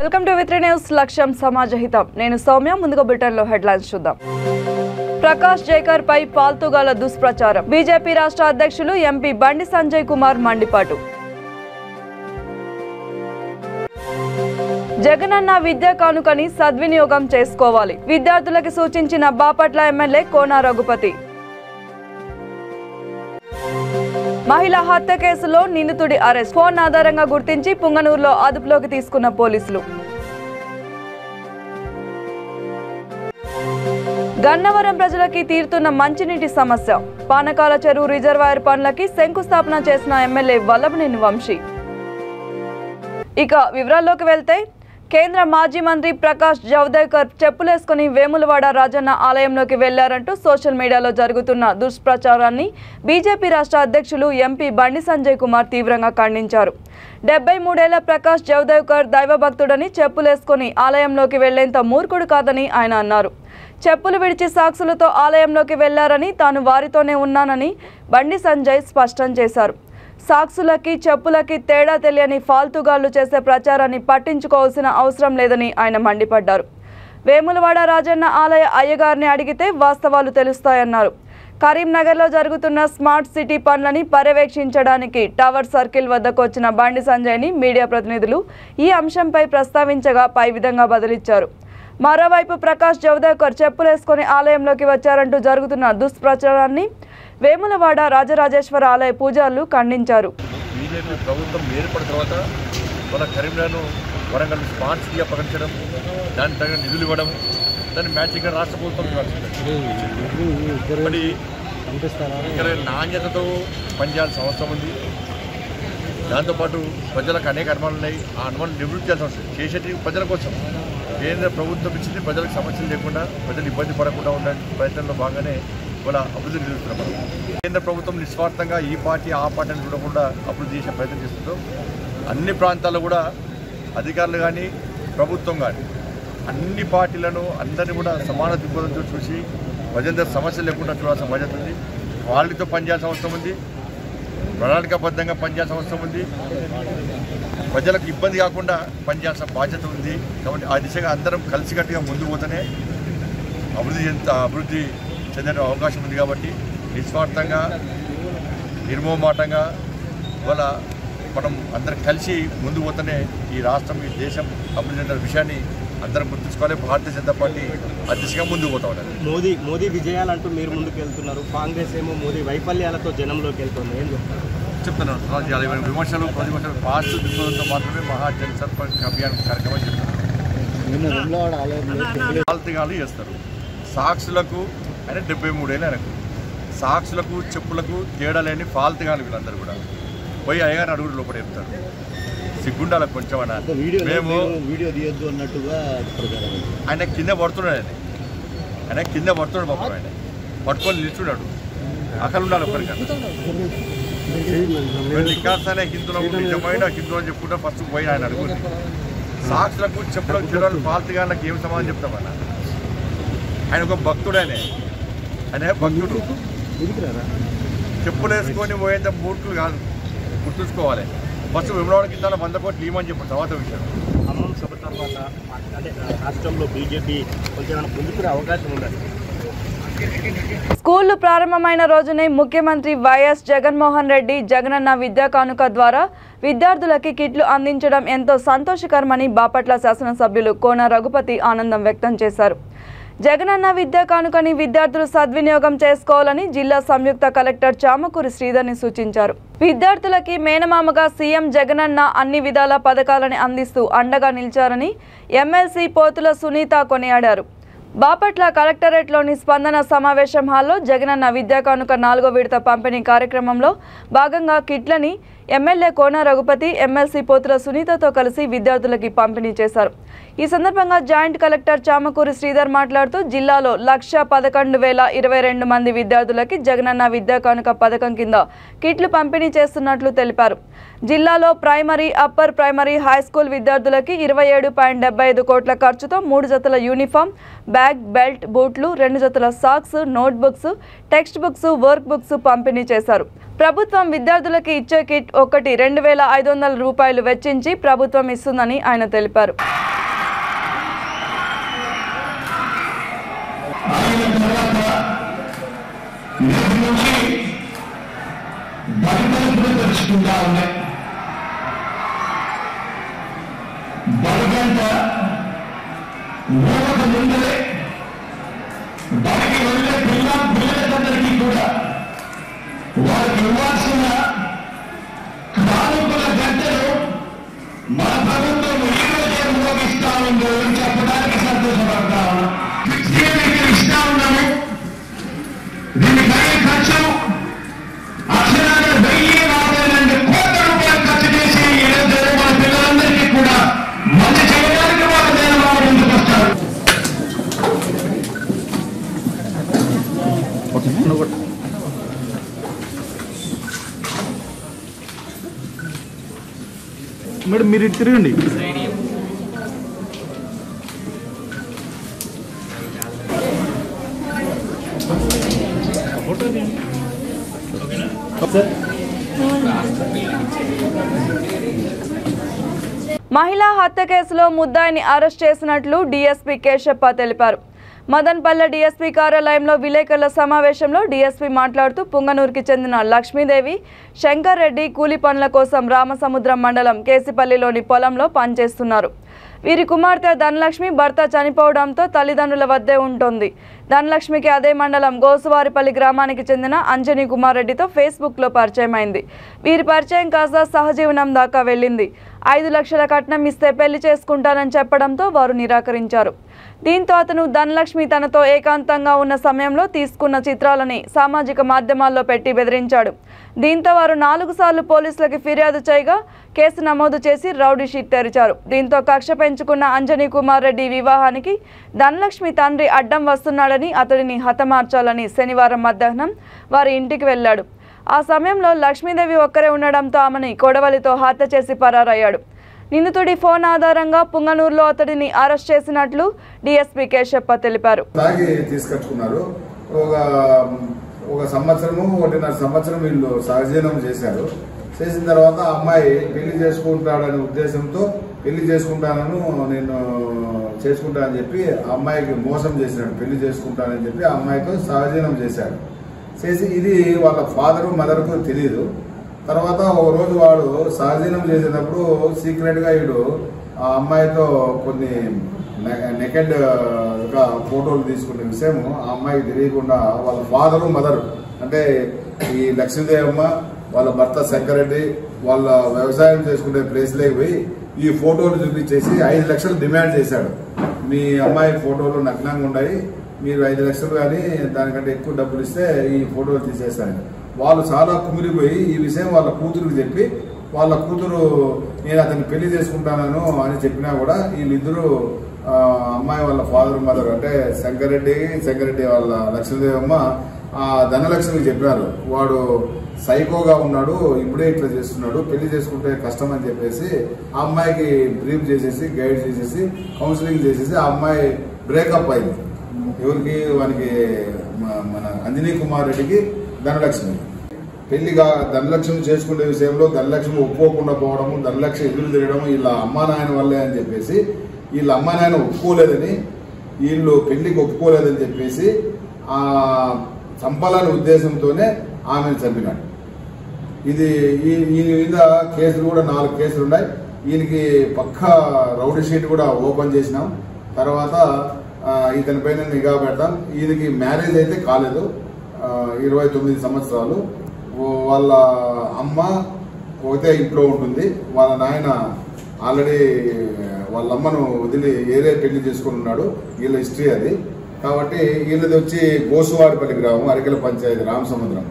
Welcome to విత్రి news లక్ష్యం సమాజహితం నేను సౌమ్య ముందుగా బులెటిన్లో హెడ్లైన్స్ చూద్దాం ప్రకాష్ జైకర్ పై పాల్తుగాల దుష్ప్రచారం బీజేపీ రాష్ట్ర అధ్యక్షులు ఎంపీ బండి సంజయ్ కుమార్ మండిపాటు జగనన్న విద్యా కానుకని సద్వినియోగం చేసుకోవాలి విద్యార్థులకు సూచించిన బాపట్ల ఎమ్మెల్యే కోన రఘుపతి మహిళా హత్య కేసులో నిందితుడి అరెస్ట్ ఫోన్ ఆధారంగా గుర్తించి పుంగనూరులో అదుపులోకి తీసుకున్న పోలీసులు గన్నవరం ప్రజలకి తీరుతున్న మంచినీటి సమస్య పానకాల చెరువు రిజర్వాయర్ పనులకి శంకుస్థాపన చేసిన ఎమ్మెల్యే వల్లభనేని వంశీ ఇక వివరాల్లోకి వెళ్తే కేంద్ర మాజీ మంత్రి ప్రకాష్ జవదేకర్ చెప్పులేసుకుని వేములవాడ రాజన్న ఆలయంలోకి వెళ్లారంటూ సోషల్ మీడియాలో జరుగుతున్న దుష్ప్రచారాన్ని బీజేపీ రాష్ట్ర అధ్యక్షులు ఎంపీ బండి సంజయ్ కుమార్ తీవ్రంగా ఖండించారు 73 ఏళ్ల ప్రకాష్ జవదేకర్ దైవభక్తుడని చెప్పులేసుకుని ఆలయంలోకి వెళ్లేంత మూర్ఖుడు కాదని ఆయన అన్నారు చెప్పులు విడిచి సాక్షులతో ఆలయంలోకి వెళ్లారని తాను వారితోనే ఉన్నానని బండి సంజయ్ స్పష్టం చేశారు సాక్షులకి చెప్పులకి తేడా తెలియని ఫాల్తుగాళ్లు చేసే ప్రచారాన్ని పట్టించుకోవాల్సిన అవసరం లేదని ఆయన మండిపడ్డారు వేములవాడ రాజన్న ఆలయ అయ్యగారిని అడిగితే వాస్తవాలు తెలుస్తాయన్నారు కరీంనగర్లో జరుగుతున్న స్మార్ట్ సిటీ పనులని పర్యవేక్షించడానికి టవర్ సర్కిల్ వద్దకు వచ్చిన బండి సంజయ్ని మీడియా ప్రతినిధులు ఈ అంశంపై ప్రస్తావించగా పై విధంగా బదిలిచ్చారు మరోవైపు ప్రకాష్ జవదేకర్ చెప్పులేసుకుని ఆలయంలోకి వచ్చారంటూ జరుగుతున్న దుష్ప్రచారాన్ని వేములవాడ రాజరాజేశ్వర ఆలయ పూజారులు ఖండించారు బీజేపీ ప్రభుత్వం ఏర్పడిన తర్వాత మన కరీంనగర్ను వరంగల్ స్మార్ట్ సిటీగా ప్రకటించడం దానికి తగిన నిధులు ఇవ్వడం దాన్ని మ్యాచింగ్గా రాష్ట్ర ప్రభుత్వం మరి ఇక్కడ నాణ్యతతో పనిచేయాల్సిన అవసరం ఉంది దాంతోపాటు ప్రజలకు అనేక అనుమానాలు ఉన్నాయి ఆ అనుమానాలు నివృత్తి చేయాల్సిన అవసరం చేసేది ప్రజల కోసం కేంద్ర ప్రభుత్వం ఇచ్చింది ప్రజలకు సమస్యలు లేకుండా ప్రజలు ఇబ్బంది పడకుండా ఉండే ప్రయత్నంలో భాగంగానే ఇవాళ అభివృద్ధి నిలుస్తున్నాం కేంద్ర ప్రభుత్వం నిస్వార్థంగా ఈ పార్టీ ఆ పార్టీ అని చూడకుండా అభివృద్ధి చేసే ప్రయత్నం చేస్తుందో అన్ని ప్రాంతాల్లో కూడా అధికారులు కానీ ప్రభుత్వం కానీ అన్ని పార్టీలను అందరినీ కూడా సమాన దృక్పథంతో చూసి ప్రజల సమస్యలు లేకుండా చూడాల్సిన బాధ్యత ఉంది వాళ్ళతో పనిచేయాల్సిన అవసరం ఉంది ప్రణాళికాబద్ధంగా పనిచేయాల్సిన అవసరం ఉంది ప్రజలకు ఇబ్బంది కాకుండా పనిచేయాల్సిన బాధ్యత ఉంది కాబట్టి ఆ దిశగా అందరం కలిసికట్టుగా ముందుకు పోతేనే అభివృద్ధి చెందే అవకాశం ఉంది కాబట్టి నిస్వార్థంగా నిర్మోహమాటంగా ఇవాళ మనం అందరం కలిసి ముందుకు పోతేనే ఈ రాష్ట్రం ఈ దేశం అభివృద్ధి చెందిన విషయాన్ని అందరం గుర్తుంచుకోవాలి భారతీయ జనతా పార్టీ ఆ దిశగా ముందుకు పోతా ఉన్నారు మోదీ విజయాలంటూ మీరు ముందుకు వెళ్తున్నారు కాంగ్రెస్ ఏమో మోదీ వైఫల్యాలతో జనంలోకి వెళ్తుంది ఏం చెప్తున్నాను విమర్శలు ప్రతిమర్శలు పాస్ట్ దృక్పథంతో మాత్రమే మహాజన్ సర్పంచ్ అభియాన్ కార్యక్రమం చెప్తున్నారు పాల్తిగాలు చేస్తారు సాక్షులకు ఆయన 73 ఏళ్ళు ఆయనకు సాక్షులకు చెప్పులకు తేడా లేని పాల్తిగాలు వీళ్ళందరూ కూడా పోయి అయ్యగారిని అడుగుడు లోపల చెప్తారు సిగ్గుండాల కొంచెం మేము వీడియో తీయొద్దు అన్నట్టుగా ఆయన కింద పడుతున్నాడు ఆయన కింద పడుతున్నాడు పాపం ఆయన పట్టుకొని నిల్చున్నాడు అక్కడ ఉండాలి ఒకరికన్నా నికార్సనే హిందువులకు నిజమైన హిందువులు అని చెప్పుకుంటే ఫస్ట్ పోయి ఆయన అడుగుతుంది సాక్షులకు చెప్పులకు చెడు పాల్తిగాళ్ళకి ఏం సమాధానం చెప్తామన్నా ఆయన ఒక భక్తుడు ఆయన భక్తుడు చెప్పులు వేసుకొని పోయేంత మూర్ఖులు కాదు గుర్తుంచుకోవాలి ఫస్ట్ విమలవాడ కింద 100 కోట్లు ఇవ్వమని చెప్పిన తర్వాత విషయం ఖమ్మం సభ తర్వాత అంటే రాష్ట్రంలో బీజేపీ కొంచెం ముందుకునే అవకాశం ఉండాలి స్కూళ్లు ప్రారంభమైన రోజునే ముఖ్యమంత్రి వైఎస్ జగన్మోహన్ రెడ్డి జగనన్న విద్యా కానుక ద్వారా విద్యార్థులకి కిట్లు అందించడం ఎంతో సంతోషకరమని బాపట్ల శాసనసభ్యులు కోన రఘుపతి ఆనందం వ్యక్తం చేశారు జగనన్న విద్యా కానుకని విద్యార్థులు సద్వినియోగం చేసుకోవాలని జిల్లా సంయుక్త కలెక్టర్ చామకూరి శ్రీధర్ని సూచించారు విద్యార్థులకి మేనమామగా సీఎం జగనన్న అన్ని విధాల పథకాలని అందిస్తూ అండగా నిలిచారని ఎమ్మెల్సీ పోతుల సునీత కొనియాడారు బాపట్ల కలెక్టరేట్లోని స్పందన సమావేశం హాల్లో జగనన్న విద్యా కానుక 4వ విడత పంపిణీ కార్యక్రమంలో భాగంగా కిట్లని ఎమ్మెల్యే కోన రఘుపతి ఎమ్మెల్సీ పోతుల సునీతతో కలిసి విద్యార్థులకి పంపిణీ చేశారు ఈ సందర్భంగా జాయింట్ కలెక్టర్ చామకూరి శ్రీధర్ మాట్లాడుతూ జిల్లాలో 1,11,022 మంది విద్యార్థులకి జగనన్న విద్యా కానుక పథకం కింద కిట్లు పంపిణీ చేస్తున్నట్లు తెలిపారు జిల్లాలో primary upper primary high school విద్యార్థులకి 27.75 కోట్ల ఖర్చుతో 3 జతల యూనిఫామ్ బ్యాగ్ బెల్ట్ బూట్లు 2 జతల socks notebooks text books work books పంపిణీ చేశారు ప్రభుత్వం విద్యార్థులకి ఇచ్చే కిట్ ఒకటి 2,500 రూపాయలు వెచ్చించి ప్రభుత్వం ఇస్తుందని ఆయన తెలిపారు బడితలుపులు తెరుచుకుంటా ఉన్నాయి. బడిగంట ఊరకు ముందరే బడికి వెళ్ళే పిల్లలందరికీ కూడా వారికి ఇవ్వాల్సిన కానుకల గంటలు మన ప్రభుత్వం ఈ రోజే ఉపయోగిస్తా ఉందో చెప్పడానికి సంతోషపడతా ఉన్నాం. ఇస్తా ఉన్నాము. దీనికి అయ్యే ఖర్చు అక్షరాలు 1042 కోట్ల రూపాయలు ఖర్చు చేసి ఈరోజు మన పిల్లలందరికీ కూడా మంచి చేయడానికి వాళ్ళు దేనివారు ముందుకు వస్తారు. మేడం మీరు ఇటు తిరగండి. మహిళా హత్య కేసులో ముద్దాయిని అరెస్ట్ చేసినట్లు డీఎస్పీ కేశప్ప తెలిపారు. మదన్పల్లె డీఎస్పీ కార్యాలయంలో విలేకరుల సమావేశంలో డీఎస్పీ మాట్లాడుతూ పుంగనూరుకి చెందిన లక్ష్మీదేవి, శంకర్ రెడ్డి కూలి పనుల కోసం రామసముద్రం మండలం కేసిపల్లిలోని పొలంలో పనిచేస్తున్నారు. వీరి కుమార్తె ధనలక్ష్మి భర్త చనిపోవడంతో తల్లిదండ్రుల వద్దే ఉంటుంది. ధనలక్ష్మికి అదే మండలం గోసువారిపల్లి గ్రామానికి చెందిన అంజనీ కుమార్ రెడ్డితో ఫేస్బుక్లో పరిచయం అయింది. వీరి పరిచయం కాస్త సహజీవనం దాకా వెళ్ళింది. 5 లక్షల కట్నం ఇస్తే పెళ్లి చేసుకుంటానని చెప్పడంతో వారు నిరాకరించారు. దీంతో అతను ధనలక్ష్మి తనతో ఏకాంతంగా ఉన్న సమయంలో తీసుకున్న చిత్రాలని సామాజిక మాధ్యమాల్లో పెట్టి బెదిరించాడు. దీంతో వారు 4 సార్లు పోలీసులకు ఫిర్యాదు చేయగా కేసు నమోదు చేసి రౌడీ షీట్ తెరిచారు. దీంతో కక్ష పెంచుకున్న అంజనీ కుమార్ రెడ్డి వివాహానికి ధనలక్ష్మి తండ్రి అడ్డం వస్తున్నాడని అతడిని హతమార్చాలని శనివారం మధ్యాహ్నం వారి ఇంటికి వెళ్లాడు. ఆ సమయంలో లక్ష్మీదేవి ఒక్కరే ఉండడంతో ఆమెని కొడవలితో హత్య చేసి పరారయ్యాడు. నిందితుడి ఫోన్ ఆధారంగా పుంగనూరులో అతడిని అరెస్ట్ చేసినట్లు డీఎస్పీ కేశప్ప తెలిపారు. తీసుకొచ్చుకున్నారు. ఒక సంవత్సరము 1.5 సంవత్సరం వీళ్ళు సహజీవనం చేశారు. చేసిన తర్వాత అమ్మాయి పెళ్లి చేసుకుంటాడనే ఉద్దేశంతో పెళ్లి చేసుకుంటానని నేను చేసుకుంటానని చెప్పి అమ్మాయికి మోసం చేసినాడు. పెళ్లి చేసుకుంటానని చెప్పి ఆ అమ్మాయితో సహజీవనం చేశాడు. చేసి ఇది వాళ్ళ ఫాదరు మదర్కు తెలియదు. తర్వాత ఒక రోజు వాడు సహజీవనం చేసేటప్పుడు సీక్రెట్ గా వీడు ఆ అమ్మాయితో కొన్ని నెకెడ్ ఫోటోలు తీసుకునే విషయం ఆ అమ్మాయికి తెలియకుండా వాళ్ళ ఫాదరు మదరు అంటే ఈ లక్ష్మీదేవమ్మ వాళ్ళ భర్త శంకరెడ్డి వాళ్ళ వ్యవసాయం చేసుకునే ప్లేస్లోకి పోయి ఈ ఫోటోలు చూపించేసి 5 లక్షలు డిమాండ్ చేశాడు. మీ అమ్మాయి ఫోటోలు నగ్నంగా ఉన్నాయి, మీరు 5 లక్షలు కానీ దానికంటే ఎక్కువ డబ్బులు ఇస్తే ఈ ఫోటోలు తీసేస్తాను. వాళ్ళు చాలా కుమిలిపోయి ఈ విషయం వాళ్ళ కూతురుకి చెప్పి వాళ్ళ కూతురు నేను అతన్ని పెళ్లి చేసుకుంటాను అని చెప్పినా కూడా వీళ్ళిద్దరూ అమ్మాయి వాళ్ళ ఫాదర్ మదర్ అంటే శంకరెడ్డి వాళ్ళ లక్ష్మీదేవమ్మ ఆ ధనలక్ష్మికి చెప్పినారు. వాడు సైకోగా ఉన్నాడు, ఇప్పుడే ఇట్లా చేస్తున్నాడు, పెళ్లి చేసుకుంటే కష్టం అని చెప్పేసి ఆ అమ్మాయికి బ్రీఫ్ చేసేసి గైడ్ చేసేసి కౌన్సిలింగ్ చేసేసి ఆ అమ్మాయి బ్రేకప్ అయింది. ఎవరికి వానికి మన అంజనీ కుమార్ రెడ్డికి ధనలక్ష్మి పెళ్లిగా ధనలక్ష్మి చేసుకునే విషయంలో ధనలక్ష్మి ఒప్పుకోకుండా పోవడము, ధనలక్ష్మి ఎదురు తిరగడము వీళ్ళ అమ్మా నాయన వల్లే అని చెప్పేసి వీళ్ళ అమ్మా నాయన ఒప్పుకోలేదని వీళ్ళు పెళ్లికి ఒప్పుకోలేదని చెప్పేసి ఆ చంపాలని ఉద్దేశంతోనే ఆమెను చంపినాడు. ఇది ఈయన మీద కేసులు కూడా 4 కేసులు ఉన్నాయి. ఈయనకి పక్కా రౌడీ షీట్ కూడా ఓపెన్ చేసినాం. తర్వాత ఇతని పైన నిఘా పెడతాం. ఈయనకి మ్యారేజ్ అయితే కాలేదు, 29 సంవత్సరాలు. వాళ్ళ అమ్మ ఒకటే ఇంట్లో ఉంటుంది, వాళ్ళ నాయన ఆల్రెడీ వాళ్ళ అమ్మను వదిలి ఏరే పెళ్లి చేసుకుని ఉన్నాడు. వీళ్ళ హిస్టరీ అది. కాబట్టి వీళ్ళది వచ్చి గోసువారిపల్లి గ్రామం, అరికెల పంచాయతీ, రామసముద్రం.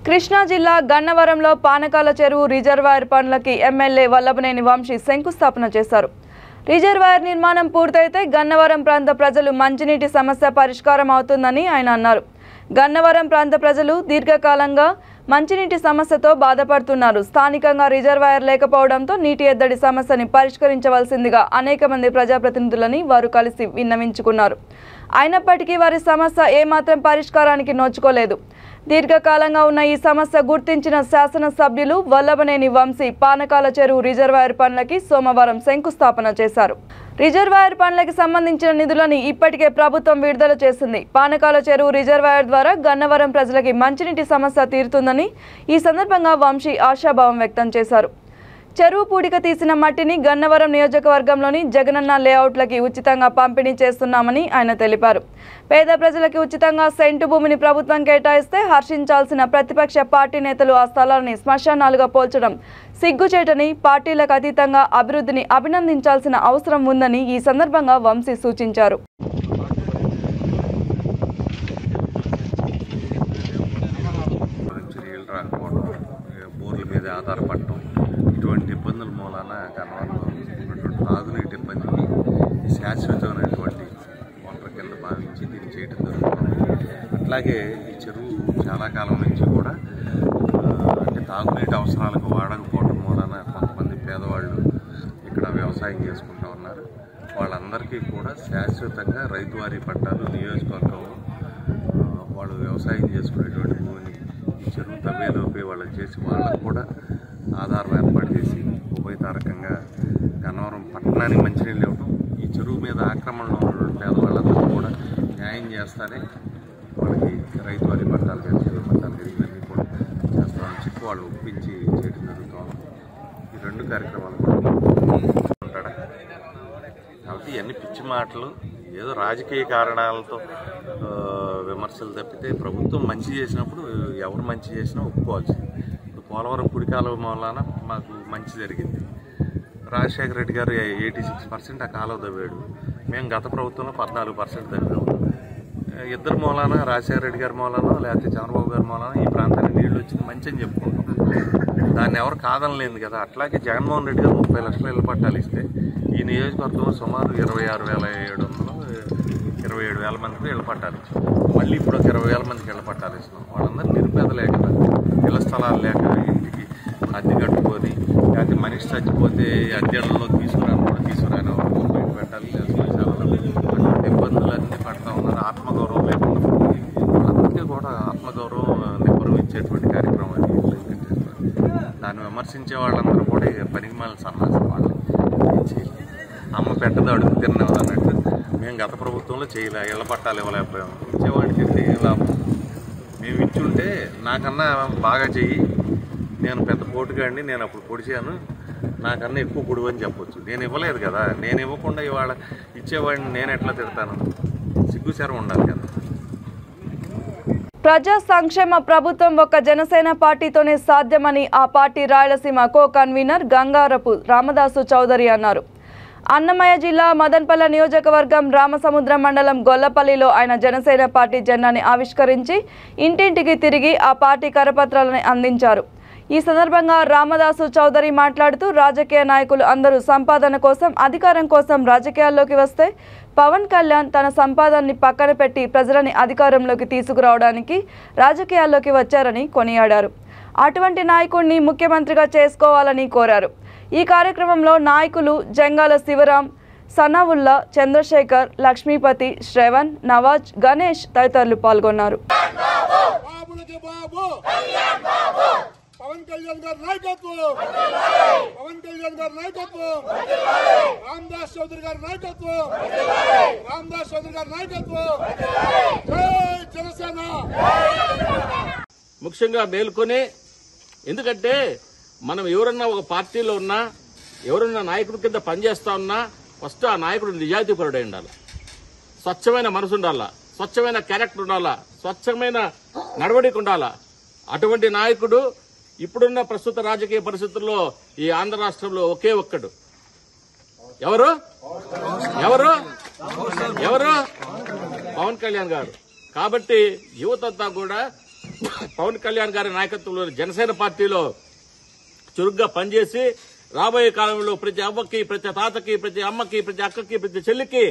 కృష్ణా జిల్లా గన్నవరంలో పానకాల చెరువు రిజర్వాయర్ పనులకి ఎమ్మెల్యే వల్లభనేని వంశీ శంకుస్థాపన చేశారు. రిజర్వాయర్ నిర్మాణం పూర్తయితే గన్నవరం ప్రాంత ప్రజలు మంచినీటి సమస్య పరిష్కారం అవుతుందని ఆయన అన్నారు. గన్నవరం ప్రాంత ప్రజలు దీర్ఘకాలంగా మంచినీటి సమస్యతో బాధపడుతున్నారు. స్థానికంగా రిజర్వాయర్ లేకపోవడంతో నీటి ఎద్దడి సమస్యని పరిష్కరించవలసిందిగా అనేక మంది ప్రజాప్రతినిధులని వారు కలిసి విన్నవించుకున్నారు. అయినప్పటికీ వారి సమస్య ఏమాత్రం పరిష్కారానికి నోచుకోలేదు. దీర్ఘకాలంగా ఉన్న ఈ సమస్య గుర్తించిన శాసనసభ్యులు వల్లభనేని వంశీ పానకాల చెరువు రిజర్వాయర్ పనులకి సోమవారం శంకుస్థాపన చేశారు. రిజర్వాయర్ పనులకు సంబంధించిన నిధులను ఇప్పటికే ప్రభుత్వం విడుదల చేసింది. పానకాల చెరువు రిజర్వాయర్ ద్వారా గన్నవరం ప్రజలకి మంచినీటి సమస్య తీరుతుందని ఈ సందర్భంగా వంశీ ఆశాభావం వ్యక్తం చేశారు. చెరువు పూడిక తీసిన మట్టిని గన్నవరం నియోజకవర్గంలోని జగనన్న లేఅవుట్లకి ఉచితంగా పంపిణీ చేస్తున్నామని ఆయన తెలిపారు. పేద ప్రజలకి ఉచితంగా సెంటు భూమిని ప్రభుత్వం కేటాయిస్తే హర్షించాల్సిన ప్రతిపక్ష పార్టీ నేతలు ఆ స్థలాన్ని శ్మశానాలుగా పోల్చడం సిగ్గుచేటని, పార్టీలకు అతీతంగా అభివృద్ధిని అభినందించాల్సిన అవసరం ఉందని ఈ సందర్భంగా వంశీ సూచించారు. ఆధారపడటం ఇటువంటి ఇబ్బందుల మూలాన గన్నవరంలో ఉన్నటువంటి తాగునీటి ఇబ్బందికి శాశ్వతమైనటువంటి వనరు కింద భావించి దీన్ని చేయడం జరుగుతుంది. అట్లాగే ఈ చెరువు చాలా కాలం నుంచి కూడా అంటే తాగునీటి అవసరాలకు వాడకపోవడం మూలాన కొంతమంది పేదవాళ్ళు ఇక్కడ వ్యవసాయం చేసుకుంటూ ఉన్నారు. వాళ్ళందరికీ కూడా శాశ్వతంగా రైతువారీ పట్టాలు నియోజకవర్గంలో వాళ్ళు వ్యవసాయం చేసుకునేటువంటి భూమిని ఈ చెరువు తవ్వేలోపే వాళ్ళకి చేసి వాళ్ళకు కూడా ఆధారం ఏర్పాటు చేసి ఉభయతారకంగా గన్నవరం పట్టణానికి మంచినీళ్ళు ఇవ్వటం, ఈ చెరువు మీద ఆక్రమణలో ఉన్నటువంటి పేదవాళ్ళందరూ కూడా న్యాయం చేస్తారే వాళ్ళకి రైతువారీ పట్టాలు కానీ పట్టాలు కానీ ఇవన్నీ కూడా చేస్తామని చెప్పి వాళ్ళు ఒప్పించి చేయడం జరుగుతాం. ఈ రెండు కార్యక్రమాలు కూడా ఉంటాడు. కాబట్టి ఇవన్నీ పిచ్చి మాటలు, ఏదో రాజకీయ కారణాలతో విమర్శలు తప్పితే ప్రభుత్వం మంచి చేసినప్పుడు ఎవరు మంచి చేసినా ఒప్పుకోవాల్సింది. ఇప్పుడు పోలవరం కుడికాల మూలాన మాకు మంచి జరిగింది. రాజశేఖర రెడ్డి గారు 86% ఆ కాలువ తవ్వాడు. మేము గత ప్రభుత్వంలో 14% తవ్వాము. ఇద్దరు మూలాన, రాజశేఖర రెడ్డి గారి మూలాన లేకపోతే చంద్రబాబు గారి మూలాన ఈ ప్రాంతానికి నీళ్లు వచ్చింది మంచి అని చెప్పుకుంటాం. దాన్ని ఎవరు కాదనలేదు కదా. అట్లాగే జగన్మోహన్ రెడ్డి గారు 30 లక్షల ఇళ్ల పట్టాలు ఇస్తే ఈ నియోజకవర్గంలో సుమారు 26,727 మందికి ఇళ్ల పట్టాలు ఇచ్చాం. మళ్ళీ ఇప్పుడు ఒక 20,000 మందికి ఇళ్ల పట్టాలు ఇస్తున్నాం. వాళ్ళందరూ నిరుపేదలే కదా, ఇళ్ల స్థలాలు లేక ఇంటికి అద్దె కట్టుకొని, లేకపోతే మనిషి చచ్చిపోతే అద్దెలలో తీసుకురాని కూడా తీసుకురాని బయట పెట్టాలి. ఇబ్బందులన్నీ పడతా ఉన్నారు. ఆత్మగౌరవం లేకుండా వాళ్ళందరికీ కూడా ఆత్మగౌరవం నిపుణం ఇచ్చేటువంటి కార్యక్రమం అది. దాన్ని విమర్శించే వాళ్ళందరూ కూడా పనికి మాలిన సన్నాసం వాళ్ళు చేయాలి. అమ్మ పెట్టదు అడుగు తిన్నది అన్నట్టు మేము గత ప్రభుత్వంలో చేయలే, ఇళ్ల పట్టాలు ఇవ్వలేకపోయాము. ఇచ్చేవాడికి ఏం లాభం? మేము ఇచ్చుంటే నాకన్నా బాగా చెయ్యి, నేను పెద్ద పోటుగాడిని, నేను అప్పుడు పొడిచాను, నాకన్నా ఎక్కువ పొడువు అని చెప్పొచ్చు. నేను ఇవ్వలేదు కదా. నేను ఇవ్వకుండా ఇవాళ ఇచ్చేవాడిని నేను ఎట్లా తిడతాను? సిగ్గుశరం ఉండాలి కదా. ప్రజా సంక్షేమ ప్రభుత్వం ఒక్క జనసేన పార్టీతోనే సాధ్యమని ఆ party Rayalaseema co convener Gangarapu Ramadasu Chowdary అన్నారు. అన్నమయ్య జిల్లా మదన్పల్లె నియోజకవర్గం రామసముద్రం మండలం గొల్లపల్లిలో ఆయన జనసేన పార్టీ జెండాని ఆవిష్కరించి ఇంటింటికి తిరిగి ఆ పార్టీ కరపత్రాలను అందించారు. ఈ సందర్భంగా రామదాసు చౌదరి మాట్లాడుతూ రాజకీయ నాయకులు అందరూ సంపాదన కోసం, అధికారం కోసం రాజకీయాల్లోకి వస్తే పవన్ కళ్యాణ్ తన సంపాదనని పక్కన పెట్టి ప్రజలని అధికారంలోకి తీసుకురావడానికి రాజకీయాల్లోకి వచ్చారని కొనియాడారు. అటువంటి నాయకుడిని ముఖ్యమంత్రిగా చేసుకోవాలని కోరారు. ఈ కార్యక్రమంలో నాయకులు జంగాల శివరాం, సనావుల్లా, చంద్రశేఖర్, లక్ష్మీపతి, శ్రవణ్, నవాజ్, గణేష్ తదితరులు పాల్గొన్నారు. పవన్ కళ్యాణ్ గారి నాయకత్వం, పవన్ కళ్యాణ్ గారి నాయకత్వం, రామదాస్ చౌదరి గారి నాయకత్వం, రామదాస్ చౌదరి గారి నాయకత్వం. జై జనసేన. ముఖ్యంగా మేల్కొని, ఎందుకంటే మనం ఎవరన్నా ఒక పార్టీలో ఉన్నా, ఎవరన్నా నాయకుడి కింద పనిచేస్తా ఉన్నా ఫస్ట్ ఆ నాయకుడు నిజాయితీపరుడై ఉండాలి, స్వచ్ఛమైన మనసు ఉండాలా, స్వచ్ఛమైన క్యారెక్టర్ ఉండాలా, స్వచ్ఛమైన నడవడిక ఉండాలా. అటువంటి నాయకుడు ఇప్పుడున్న ప్రస్తుత రాజకీయ పరిస్థితుల్లో ఈ ఆంధ్ర రాష్ట్రంలో ఒకే ఒక్కడు. ఎవరు ఎవరు ఎవరు పవన్ కళ్యాణ్ గారు. కాబట్టి యువతంతా కూడా పవన్ కళ్యాణ్ గారి నాయకత్వంలో జనసేన పార్టీలో చురుగ్గా పనిచేసి రాబోయే కాలంలో ప్రతి అవ్వకి, ప్రతి తాతకి, ప్రతి అమ్మకి, ప్రతి అక్కకి, ప్రతి చెల్లికి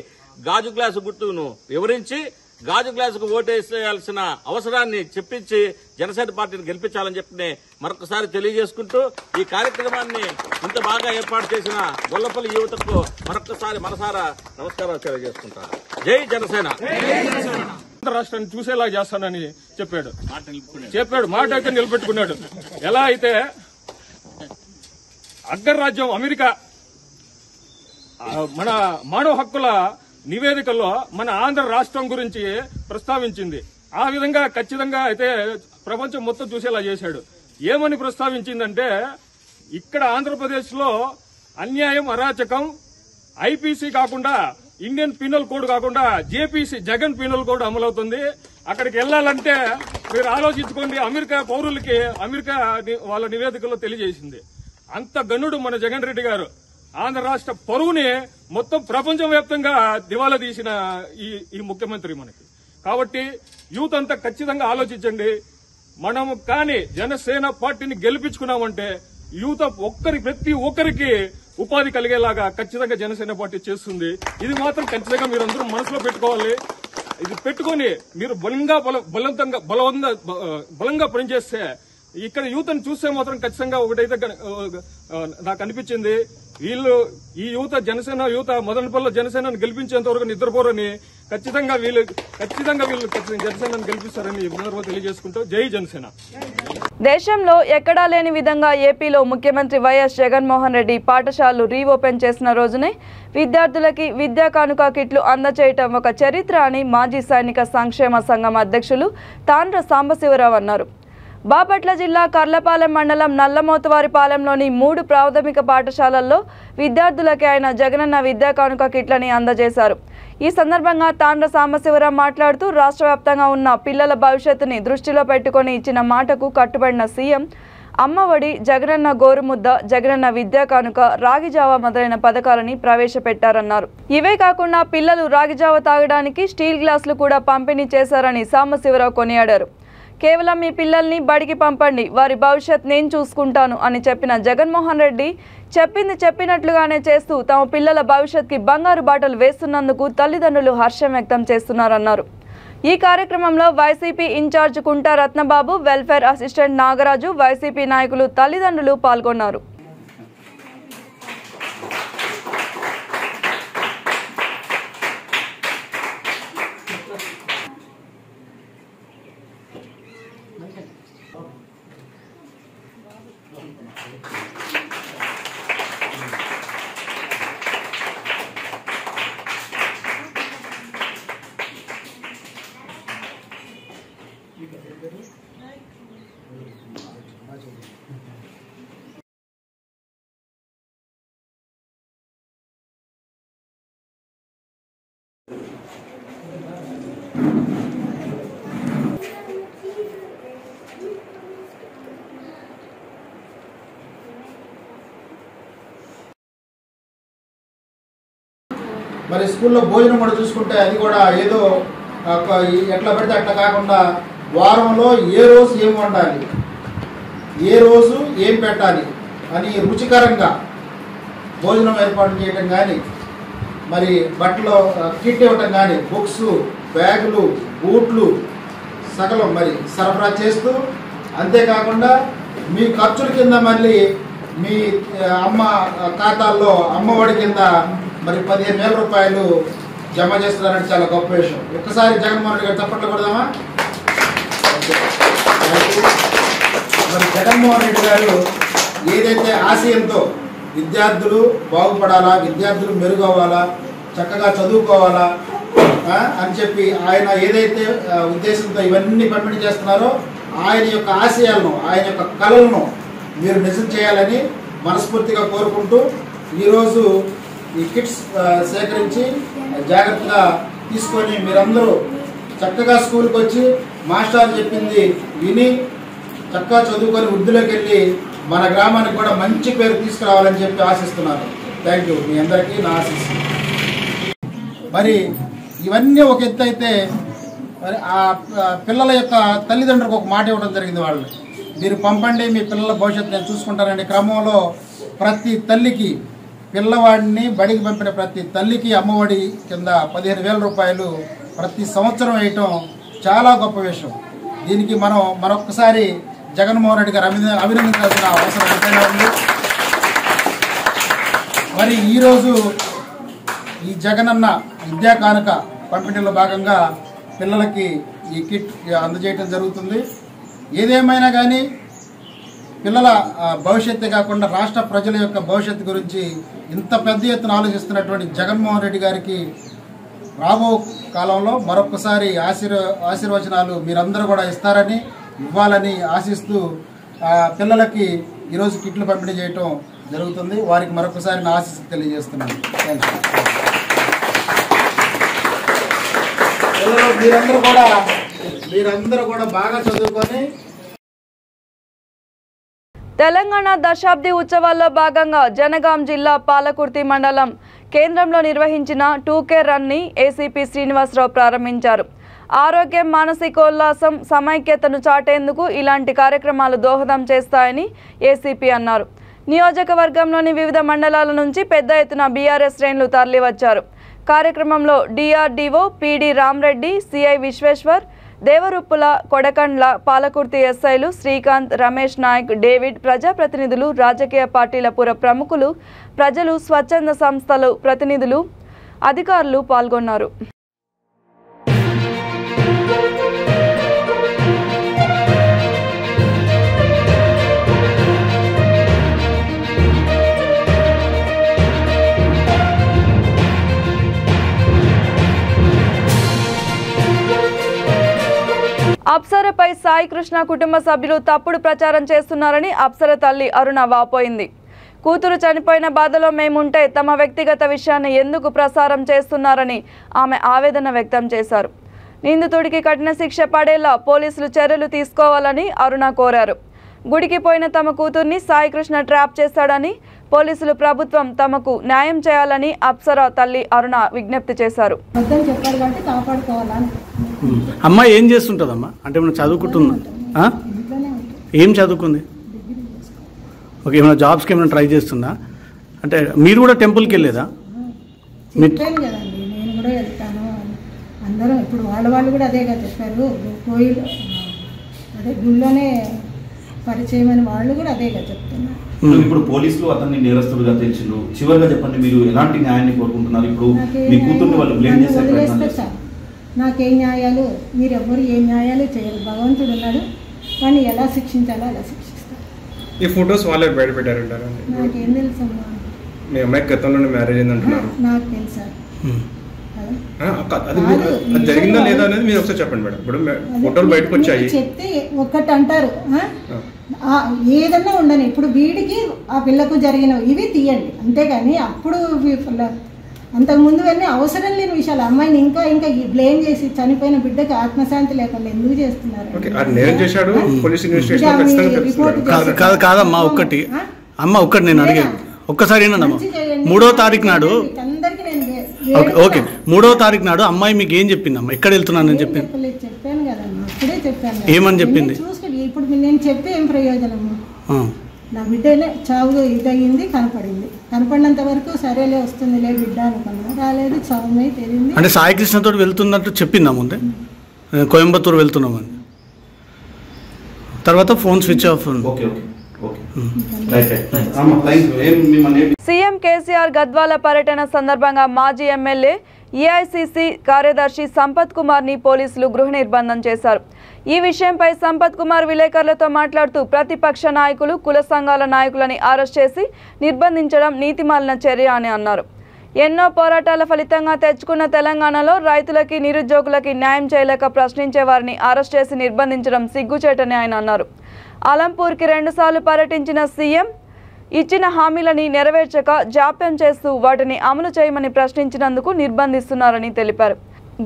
గాజు గ్లాసు గుర్తును వివరించి గాజు గ్లాసుకు ఓటేసేయాల్సిన అవసరాన్ని చెప్పించి జనసేన పార్టీని గెలిపించాలని చెప్పి మరొకసారి తెలియజేసుకుంటూ ఈ కార్యక్రమాన్ని ఇంత బాగా ఏర్పాటు చేసిన గొల్లపల్లి యువతకు మరొకసారి మనసారా నమస్కారాలు తెలియజేసుకుంటాను. జై జనసేన. రాష్ట్రాన్ని చూసేలా చేస్తానని చెప్పాడు. మాట అయితే నిలబెట్టుకున్నాడు. ఎలా అయితే అగ్రరాజ్యం మన మానవ హక్కుల నివేదికలో మన ఆంధ్ర రాష్ట్రం గురించి ప్రస్తావించింది. ఆ విధంగా ఖచ్చితంగా అయితే ప్రపంచం మొత్తం చూసేలా చేశాడు. ఏమని ప్రస్తావించిందంటే ఇక్కడ ఆంధ్రప్రదేశ్ లో అన్యాయం, అరాచకం ఐపీసీ కాకుండా ఇండియన్ పీనల్ కోడ్ కాకుండా జేపీసీ జగన్ పీనల్ కోడ్ అమలవుతుంది. అక్కడికి వెళ్లాలంటే మీరు ఆలోచించుకోండి. అమెరికా పౌరులకి అమెరికా వాళ్ళ నివేదికలో తెలియజేసింది. అంత గనుడు మన జగన్ రెడ్డి గారు. ఆంధ్ర రాష్ట్ర పరువుని మొత్తం ప్రపంచవ్యాప్తంగా దివాలా తీసిన ఈ ముఖ్యమంత్రి మనకి. కాబట్టి యూత్ అంతా ఖచ్చితంగా ఆలోచించండి. మనము కానీ జనసేన పార్టీని గెలిపించుకున్నామంటే యూత్ ప్రతి ఒక్కరికి ఉపాధి కలిగేలాగా ఖచ్చితంగా జనసేన పార్టీ చేస్తుంది. ఇది మాత్రం ఖచ్చితంగా మీరందరూ మనసులో పెట్టుకోవాలి. ఇది పెట్టుకుని మీరు బలంగా పనిచేస్తే ఇక్కడ యూత్ ని చూస్తే మాత్రం ఖచ్చితంగా ఒకటైతే నాకు అనిపించింది, ఈ యువత జనసేన యువత మదనపల్లిలో జనసేనను గెలిపించేంత వరకు నిద్రపోరని ఖచ్చితంగా వీళ్ళు జనసేనను గెలిపిస్తారని తెలియజేసుకుంటూ జై జనసేన. దేశంలో ఎక్కడా లేని విధంగా ఏపీలో ముఖ్యమంత్రి వైఎస్ జగన్మోహన్ రెడ్డి పాఠశాలలు రీఓపెన్ చేసిన రోజునే విద్యార్థులకి విద్యా కానుక కిట్లు అందజేయటం ఒక చరిత్ర అని మాజీ సైనిక సంక్షేమ సంఘం అధ్యక్షులు తాండ్ర సాంబశివరావు అన్నారు. బాపట్ల జిల్లా కర్లపాలెం మండలం నల్లమోతువారిపాలెంలోని 3 ప్రాథమిక పాఠశాలల్లో విద్యార్థులకి ఆయన జగనన్న విద్యా కానుక కిట్లని అందజేశారు. ఈ సందర్భంగా తాండ్ర సాంబశివరావు మాట్లాడుతూ రాష్ట్ర వ్యాప్తంగా ఉన్న పిల్లల భవిష్యత్తుని దృష్టిలో పెట్టుకుని ఇచ్చిన మాటకు కట్టుబడిన సీఎం అమ్మఒడి, జగనన్న గోరుముద్ద, జగనన్న విద్యా కానుక, రాగిజావ మొదలైన పథకాలని ప్రవేశపెట్టారన్నారు. ఇవే కాకుండా పిల్లలు రాగిజావ తాగడానికి స్టీల్ గ్లాసులు కూడా పంపిణీ చేశారని సాంబశివరావు కొనియాడారు. కేవలం మీ పిల్లల్ని బడికి పంపండి, వారి భవిష్యత్ నేను చూసుకుంటాను అని చెప్పిన జగన్మోహన్ రెడ్డి చెప్పింది చెప్పినట్లుగానే చేస్తూ తమ పిల్లల భవిష్యత్కి బంగారు బాటలు వేస్తున్నందుకు తల్లిదండ్రులు హర్షం వ్యక్తం చేస్తున్నారన్నారు. ఈ కార్యక్రమంలో వైసీపీ ఇన్ఛార్జ్ కుంట Ratnababu, welfare assistant Nagaraju, YCP నాయకులు, తల్లిదండ్రులు పాల్గొన్నారు. మరి స్కూల్లో భోజనం కూడా చూసుకుంటే అది కూడా ఏదో ఎట్లా పెడితే అట్లా కాకుండా వారంలో ఏ రోజు ఏం వండాలి, ఏ రోజు ఏం పెట్టాలి అని రుచికరంగా భోజనం ఏర్పాటు చేయటం కానీ, మరి బట్టలు కిట్ ఇవ్వటం కానీ, బుక్స్, బ్యాగులు, బూట్లు సకలం మరి సరఫరా చేస్తూ, అంతేకాకుండా మీ ఖర్చుల కింద మళ్ళీ మీ అమ్మ ఖాతాల్లో అమ్మఒడి కింద మరి 15,000 రూపాయలు జమ చేస్తున్నారంటే చాలా గొప్ప విషయం. ఒక్కసారి జగన్మోహన్ రెడ్డి గారు చప్పట్లు కొడదామా? మరి జగన్మోహన్ రెడ్డి గారు ఏదైతే ఆశయంతో విద్యార్థులు బాగుపడాలా, విద్యార్థులు మెరుగవ్వాలా, చక్కగా చదువుకోవాలా అని చెప్పి ఆయన ఏదైతే ఉద్దేశంతో ఇవన్నీ పంపిణీ చేస్తున్నారో ఆయన యొక్క ఆశయాలను, ఆయన యొక్క కళలను మీరు నిజం చేయాలని మనస్ఫూర్తిగా కోరుకుంటూ ఈరోజు ఈ కిట్స్ సేకరించి జాగ్రత్తగా తీసుకొని మీరందరూ చక్కగా స్కూల్కి వచ్చి మాస్టర్ చెప్పింది విని చక్కగా చదువుకొని వృద్ధిలోకి వెళ్ళి మన గ్రామానికి కూడా మంచి పేరు తీసుకురావాలని చెప్పి ఆశిస్తున్నాను. Thank you. మీ అందరికీ నా ఆశిస్తున్నాను. మరి ఇవన్నీ ఒక ఎత్తు అయితే మరి ఆ పిల్లల యొక్క తల్లిదండ్రులకు ఒక మాట ఇవ్వడం జరిగింది. వాళ్ళు మీరు పంపండి, మీ పిల్లల భవిష్యత్తు నేను చూసుకుంటానండి. క్రమంలో ప్రతి తల్లికి, పిల్లవాడిని బడికి పంపిన ప్రతి తల్లికి అమ్మఒడి కింద 15,000 రూపాయలు ప్రతి సంవత్సరం వేయటం చాలా గొప్ప విషయం. దీనికి మనం మరొకసారి జగన్మోహన్ రెడ్డి గారు అభినందించాల్సిన అవసరం ఎంతైనా ఉంది. మరి ఈరోజు ఈ జగనన్న విద్యా కానుక పంపిణీలో భాగంగా పిల్లలకి ఈ కిట్ అందజేయటం జరుగుతుంది. ఏదేమైనా కానీ పిల్లల భవిష్యత్తు కాకుండా రాష్ట్ర ప్రజల యొక్క భవిష్యత్తు గురించి ఇంత పెద్ద ఎత్తున ఆలోచిస్తున్నటువంటి జగన్మోహన్ రెడ్డి గారికి రాబో కాలంలో మరొకసారి ఆశీర్వచనాలు మీరందరూ కూడా ఇస్తారని, ఇవ్వాలని ఆశిస్తూ పిల్లలకి ఈరోజు కిట్లు పంపిణీ చేయటం జరుగుతుంది. వారికి మరొకసారి నా ఆశీస్సులు తెలియజేస్తున్నాను. మీరందరూ కూడా బాగా చదువుకొని తెలంగాణ దశాబ్ది ఉత్సవాల్లో భాగంగా జనగాం జిల్లా పాలకుర్తి మండలం కేంద్రంలో నిర్వహించిన 2K రన్ని ఏసీపీ శ్రీనివాసరావు ప్రారంభించారు. ఆరోగ్యం, మానసికోల్లాసం, సమైక్యతను చాటేందుకు ఇలాంటి కార్యక్రమాలు దోహదం చేస్తాయని ఏసీపీ అన్నారు. నియోజకవర్గంలోని వివిధ మండలాల నుంచి పెద్ద ఎత్తున బీఆర్ఎస్ శ్రేణులు తరలివచ్చారు. కార్యక్రమంలో DRDO PD Ramreddy, CI Vishweshwar, Devaruppula, Kodakandla, Palakurthi ఎస్ఐలు శ్రీకాంత్, రమేష్ నాయక్, డేవిడ్, ప్రజాప్రతినిధులు, రాజకీయ పార్టీల పుర ప్రముఖులు, ప్రజలు, స్వచ్ఛంద సంస్థలు ప్రతినిధులు, అధికారులు పాల్గొన్నారు. అప్సరపై సాయి కృష్ణ కుటుంబ సభ్యులు తప్పుడు ప్రచారం చేస్తున్నారని అప్సర తల్లి అరుణ వాపోయింది. కూతురు చనిపోయిన బాధలో మేముంటే తమ వ్యక్తిగత విషయాన్ని ఎందుకు ప్రసారం చేస్తున్నారని ఆమె ఆవేదన వ్యక్తం చేశారు. నిందితుడికి కఠిన శిక్ష పడేలా పోలీసులు చర్యలు తీసుకోవాలని అరుణ కోరారు. గుడికి పోయిన తమ కూతుర్ని సాయి కృష్ణ ట్రాప్ చేశాడని, పోలీసులు ప్రభుత్వం తమకు న్యాయం చేయాలని అప్సర తల్లి అరుణ విజ్ఞప్తి చేశారు. అమ్మాయి ఏం చేస్తుంటుందమ్మా? అంటే ఏమైనా చదువుకుంటుందా? ఏం చదువుకుంది? ఓకే, ఏమైనా జాబ్స్కి ఏమైనా ట్రై చేస్తుందా? అంటే మీరు కూడా టెంపుల్కి వెళ్ళేదా? నేను కూడా వెళ్తాను. అందరం ఇప్పుడు వాళ్ళు కూడా అదేగా చెప్పారు, కోయిల్ అదే గుళ్ళోనే పరిచయం అని వాళ్ళు కూడా అదేగా చెప్తున్నారు. ఇప్పుడు పోలీసులు అతన్ని నేరస్తుడుగా తెలిసిండ్రు. చివరిగా చెప్పండి, మీరు ఎలాంటి న్యాయాన్ని కోరుకుంటున్నారు? ఇప్పుడు మీ కూతుర్ని వాళ్ళు బ్లేమ్ చేస్తారు. నాకేం న్యాయాలు, మీరెవ్వరు ఏ న్యాయాలు చేయరు. భగవంతుడు ఉన్నాడు, కానీ ఎలా శిక్షించాలో అలా శిక్షిస్తారు. ఈ ఫొటోస్ వాళ్ళే బయట పెట్టారంటారు. నాకేం తెలుసమ్మా? మీ అమ్మాయి గతంలోనే మ్యారేజ్ అయిందంటున్నారు. నాకు తెలుసా? అది జరిగిందా లేదా అనేది మీరు ఒకసారి చెప్పండి మేడం. ఇప్పుడు ఫోటోలు బయటకు వచ్చాయి చెప్తే ఒక్కటి అంటారు, ఏదన్నా ఉండని. ఇప్పుడు వీడికి ఆ పిల్లకు జరిగినవి ఇవి తీయండి, అంతేగాని అప్పుడు అంతకుముందు అన్నీ అవసరం లేని విషయాలు. అమ్మాయిని ఇంకా ఇంకా బ్లేమ్ చేసి చనిపోయిన బిడ్డకి ఆత్మశాంతి లేకుండా ఎందుకు చేస్తున్నారు? కాదమ్మా, ఒక్కటి అమ్మ, ఒక్కటి నేను అడిగాను, ఒక్కసారి ఏంటమ్మా, 3వ తారీఖు నాడు, ఓకే 3వ తారీఖు నాడు అమ్మాయి మీకు ఏం చెప్పిందమ్మా? ఎక్కడ వెళ్తున్నానని చెప్పింది? చెప్పాను కదమ్మా, అప్పుడే చెప్పాను. ఏమని చెప్పింది? ఇప్పుడు నేను చెప్పి ఏం ప్రయోజనము? నా బిడ్డ చావు ఇదయింది, కనపడినంత వరకు సరేలే వస్తుందిలే బిడ్డ అనుకున్నా, రాలేదు, చావుమే తెలియదు. అంటే సాయి కృష్ణతో వెళ్తున్నట్టు చెప్పిందా ముందే? కోయంబత్తూరు వెళ్తున్నామని. తర్వాత phone switch off. CM KCR Gadwal పర్యటన సందర్భంగా మాజీ ఎమ్మెల్యే ఏఐసీసీ కార్యదర్శి సంపత్ కుమార్ ని పోలీసులు గృహ నిర్బంధం చేశారు. ఈ విషయంపై సంపత్ కుమార్ విలేకరులతో మాట్లాడుతూ ప్రతిపక్ష నాయకులు, కుల సంఘాల నాయకులని అరెస్ట్ చేసి నిర్బంధించడం నీతిమాలిన చర్య అని అన్నారు. ఎన్నో పోరాటాల ఫలితంగా తెచ్చుకున్న తెలంగాణలో రైతులకి, నిరుద్యోగులకి న్యాయం చేయలేక ప్రశ్నించే వారిని అరెస్ట్ చేసి నిర్బంధించడం సిగ్గుచేటని ఆయన అన్నారు. అలంపూర్కి 2 సార్లు పర్యటించిన సీఎం ఇచ్చిన హామీలని నెరవేర్చక జాప్యం చేస్తూ వాటిని అమలు చేయమని ప్రశ్నించినందుకు నిర్బంధిస్తున్నారని తెలిపారు.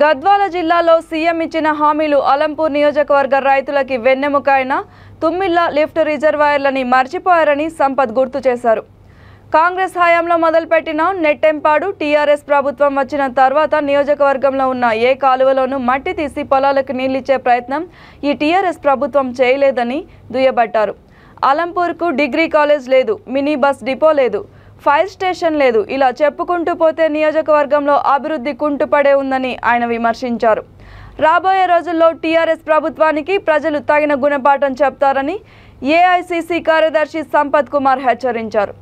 గద్వాల జిల్లాలో సీఎం ఇచ్చిన హామీలు అలంపూర్ నియోజకవర్గ రైతులకి వెన్నెముక అయిన తుమ్మిళ్ల లిఫ్ట్ రిజర్వాయర్లని మర్చిపోయారని సంపత్ గుర్తు చేశారు. కాంగ్రెస్ హయాంలో మొదలుపెట్టిన నెట్టెంపాడు టీఆర్ఎస్ ప్రభుత్వం వచ్చిన తర్వాత నియోజకవర్గంలో ఉన్న ఏ కాలువలోనూ మట్టి తీసి పొలాలకు నీళ్లిచ్చే ప్రయత్నం ఈ టీఆర్ఎస్ ప్రభుత్వం చేయలేదని దుయ్యబట్టారు. అలంపూర్కు డిగ్రీ కాలేజ్ లేదు, మినీ బస్ డిపో లేదు, ఫైర్ స్టేషన్ లేదు. ఇలా చెప్పుకుంటూ పోతే నియోజకవర్గంలో అభివృద్ధి కుంటుపడే ఉందని ఆయన విమర్శించారు. రాబోయే రోజుల్లో టీఆర్ఎస్ ప్రభుత్వానికి ప్రజలు తగిన గుణపాఠం చెప్తారని ఏఐసీసీ కార్యదర్శి సంపత్ కుమార్ హెచ్చరించారు.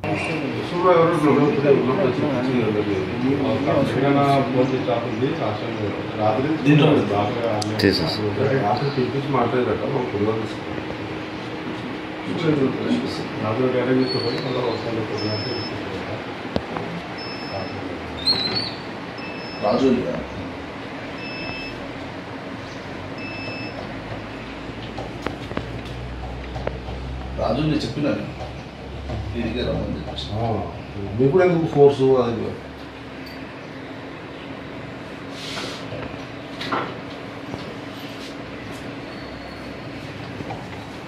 రాజు రాజు నేను చెప్పినాను దీనికి రమ్మని చెప్పేసి మీకు కూడా ఎందుకు ఫోర్సు అది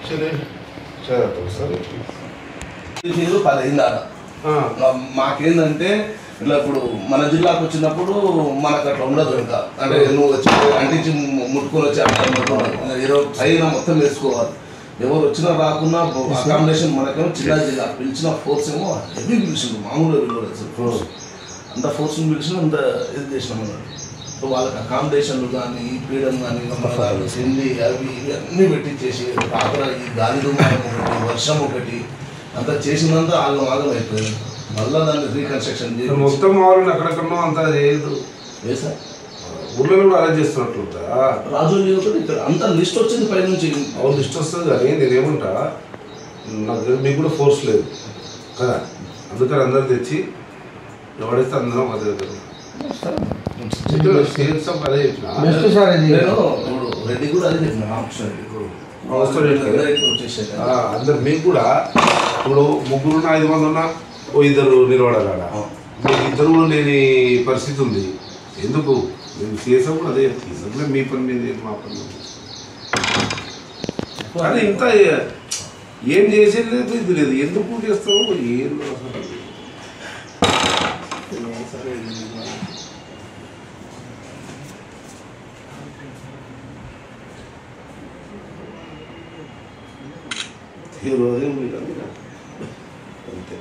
సరే సరే 10 అయింది ఆడ. మాకేందంటే ఇట్లా ఇప్పుడు మన జిల్లాకు వచ్చినప్పుడు మనకు అట్లా ఉండదు ఇంకా అంటే నువ్వు వచ్చి అంటించి ముట్టుకొని వచ్చి అట్లా ఇరవై పైన మొత్తం వేసుకోవాలి. ఎవరు వచ్చినా రాకున్నా అకామిడేషన్ మనకేమో చిన్న జిల్లా పిలిచిన ఫోర్స్ ఏమో హెవీ పిలిచిండు మామూలుగా పిలవలేదు ఫోర్స్ అంత ఫోర్స్ని పిలిచిన అంత ఇది చేసినాం అన్నట్టు. సో వాళ్ళకి అకామిడేషన్లు కానీ ఫ్రీడమ్ కానీ హిందీ అవి ఇవి అన్నీ పెట్టించేసి కాకుండా ఈ గాలి దుమారం ఒకటి వర్షం ఒకటి అంతా చేసినంత వాళ్ళు మాత్రం అయిపోయింది. మళ్ళీ దాన్ని రీకన్స్ట్రక్షన్ చేసి మొత్తం వాళ్ళు ఎక్కడెక్కడో అంతా చేయదు ఏ సార్ ఊళ్ళో కూడా అలా చేస్తున్నట్లు రాజు ఇక్కడ అంతా లిస్ట్ వచ్చింది పై నుంచి అవును లిస్ట్ వస్తుంది కానీ నేనేమంటా నాకు మీకు కూడా ఫోర్స్ లేదు కదా అందుకని అందరు తెచ్చి ఎవడైతే అందరం అదే దగ్గర అదే రెడ్డి కూడా అదే చెప్పిన అందరు మీకు కూడా ఇప్పుడు 3 ఉన్న 5 మంది ఉన్నా ఓ 2 నిలబడాల మీకు 2 లేని పరిస్థితి ఉంది. ఎందుకు నేను చేసాం కూడా అదే చెప్తుంది మీ పని మీద మా పని కానీ ఇంత ఏం చేసేది లేదు ఇది లేదు ఎందుకు చేస్తావు ఏం ఈ రోజే అంతే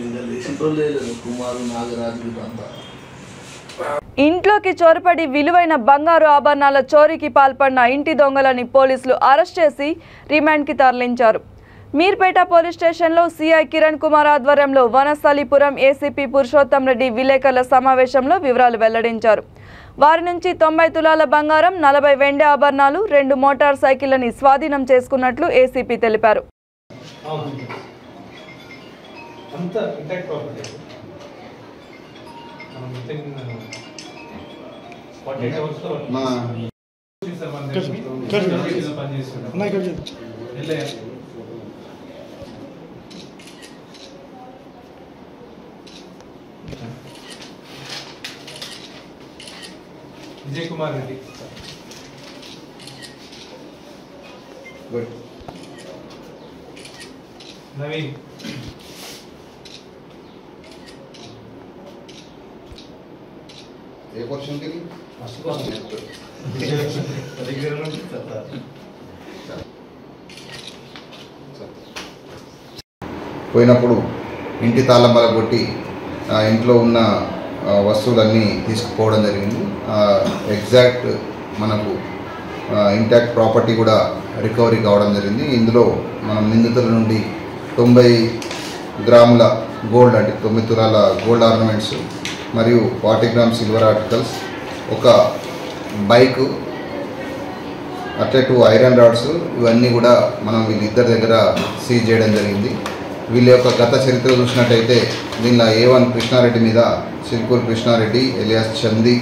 ఇంకా లేచిన రోజులే లేదు కుమారు నాగరాజు అంతా ఇంట్లోకి చొరపడి విలువైన బంగారు ఆభరణాల చోరీకి పాల్పడిన ఇంటి దొంగలని పోలీసులు అరెస్ట్ చేసి రిమాండ్కి తరలించారు. మీర్పేట పోలీస్ స్టేషన్లో సిఐ కిరణ్ కుమార్ ఆధ్వర్యంలో వనస్థలిపురం ఏసీపీ పురుషోత్తం రెడ్డి విలేకరుల సమావేశంలో వివరాలు వెల్లడించారు. వారి నుంచి 90 తులాల బంగారం, 40 వెండి ఆభరణాలు, 2 మోటార్ సైకిళ్లని స్వాధీనం చేసుకున్నట్లు ఏసీపీ తెలిపారు. విజయ్ కుమార్ రెడ్డి నవీన్ ఏ క్వశ్చన్ కి పోయినప్పుడు ఇంటి తాళం బలగొట్టి ఇంట్లో ఉన్న వస్తువులన్నీ తీసుకుపోవడం జరిగింది. ఎగ్జాక్ట్ మనకు ఇంటాక్ట్ ప్రాపర్టీ కూడా రికవరీ కావడం జరిగింది. ఇందులో మనం నిందితుల నుండి 90 గ్రాముల గోల్డ్ అంటే 9 తులాల గోల్డ్ ఆర్నమెంట్స్ మరియు 40 గ్రామ్ సిల్వర్ ఆర్టికల్స్, ఒక బైకు, అట్లే 2 ఐరన్ రాడ్స్ ఇవన్నీ కూడా మనం వీళ్ళిద్దరి దగ్గర సీజ్ చేయడం జరిగింది. వీళ్ళ యొక్క గత చరిత్ర చూసినట్టయితే దీనిలో A1 కృష్ణారెడ్డి మీద సిల్కూర్ కృష్ణారెడ్డి ఎలియాస్ చంది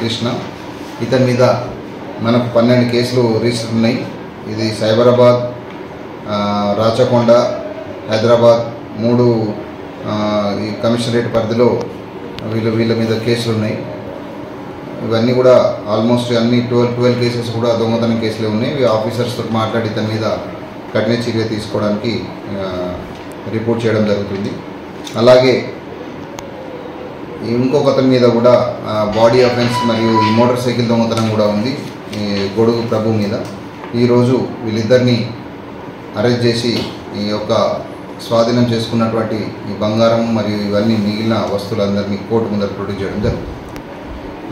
కృష్ణ ఇతని మీద మనకు 12 కేసులు రిజిస్టర్ ఉన్నాయి. ఇది సైబరాబాద్, రాచకొండ, హైదరాబాద్ 3 ఈ కమిషనరేట్ పరిధిలో వీళ్ళ మీద కేసులు ఉన్నాయి. ఇవన్నీ కూడా ఆల్మోస్ట్ అన్ని 12 కేసెస్ కూడా దొంగతనం కేసులే ఉన్నాయి. ఇవి ఆఫీసర్స్తో మాట్లాడి ఇతని మీద కఠిన చర్య తీసుకోవడానికి రిపోర్ట్ చేయడం జరుగుతుంది. అలాగే ఇంకొకతని మీద కూడా బాడీ అఫెన్స్ మరియు ఈ మోటార్ సైకిల్ దొంగతనం కూడా ఉంది ఈ గొడుగు ప్రభు మీద. ఈరోజు వీళ్ళిద్దరిని అరెస్ట్ చేసి ఈ యొక్క స్వాధీనం చేసుకున్నటువంటి ఈ బంగారం మరియు ఇవన్నీ మిగిలిన వస్తువులందరినీ కోర్టు ముందర ప్రొడ్యూస్ చేయడం జరుగుతుంది.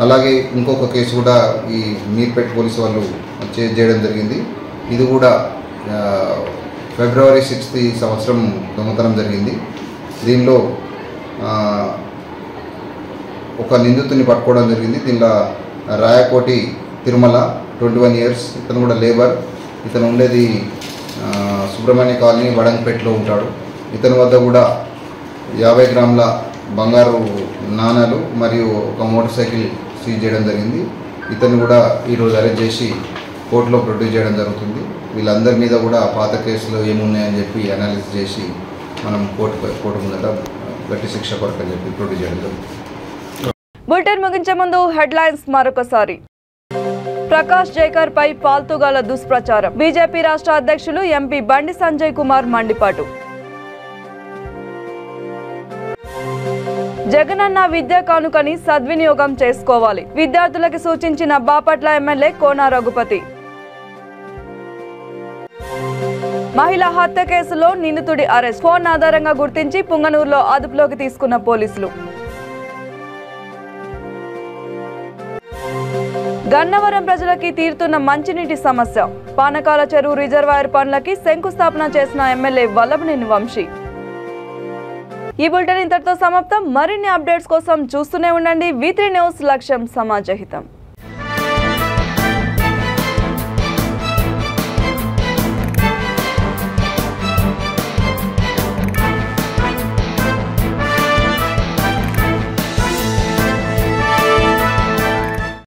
అలాగే ఇంకొక కేసు కూడా ఈ మీర్పేట పోలీసు వాళ్ళు చేయడం జరిగింది. ఇది కూడా ఫిబ్రవరి 6 ఈ సంవత్సరం దొంగతనం జరిగింది. దీనిలో ఒక నిందితుని పట్టుకోవడం జరిగింది. దీనిలో రాయకోటి తిరుమల 21 years, ఇతను కూడా లేబర్. ఇతను ఉండేది సుబ్రహ్మణ్య కాలనీ వడంపేటలో ఉంటాడు. ఇతని వద్ద కూడా 50 గ్రాముల బంగారు నాణాలు మరియు ఒక మోటార్ సైకిల్ సీజ్ చేయడం జరిగింది. ఇతను కూడా ఈరోజు అరెస్ట్ చేసి కోర్టులో ప్రొడ్యూస్ చేయడం జరుగుతుంది. వీళ్ళందరి మీద కూడా పాత కేసులు ఏమున్నాయని చెప్పి అనాలిసిస్ చేసి మనం కోర్టు ముందట గట్టి శిక్ష కొరకని చెప్పి ప్రొడ్యూస్ చేయడం జరుగుతుంది. బులెటిన్ ముగించే ముందు హెడ్లైన్స్ మరొకసారి. ప్రకాష్ జైకర్ పై పాల్తుగాల దుష్ప్రచారం. బీజేపీ రాష్ట్ర అధ్యక్షులు ఎంపీ బండి సంజయ్ కుమార్ మండిపాటు. జగనన్న విద్యా కానుకని సద్వినియోగం చేసుకోవాలి. విద్యార్థులకు సూచించిన బాపట్ల ఎమ్మెల్యే కోన రఘుపతి. మహిళా హత్య కేసులో నిందితుడి అరెస్ట్. ఫోన్ ఆధారంగా గుర్తించి పుంగనూరులో అదుపులోకి తీసుకున్న పోలీసులు. గన్నవరం ప్రజలకి తీరుతున్న మంచినీటి సమస్య. పానకాల చెరువు రిజర్వాయర్ పనులకి శంకుస్థాపన చేసిన ఎమ్మెల్యే వల్లభనేని వంశీ. ఈ బులెటిన్ ఇంతటితో సమాప్తం. మరిన్ని అప్డేట్స్ కోసం చూస్తూనే ఉండండి V3 న్యూస్. లక్ష్యం సమాజహితం.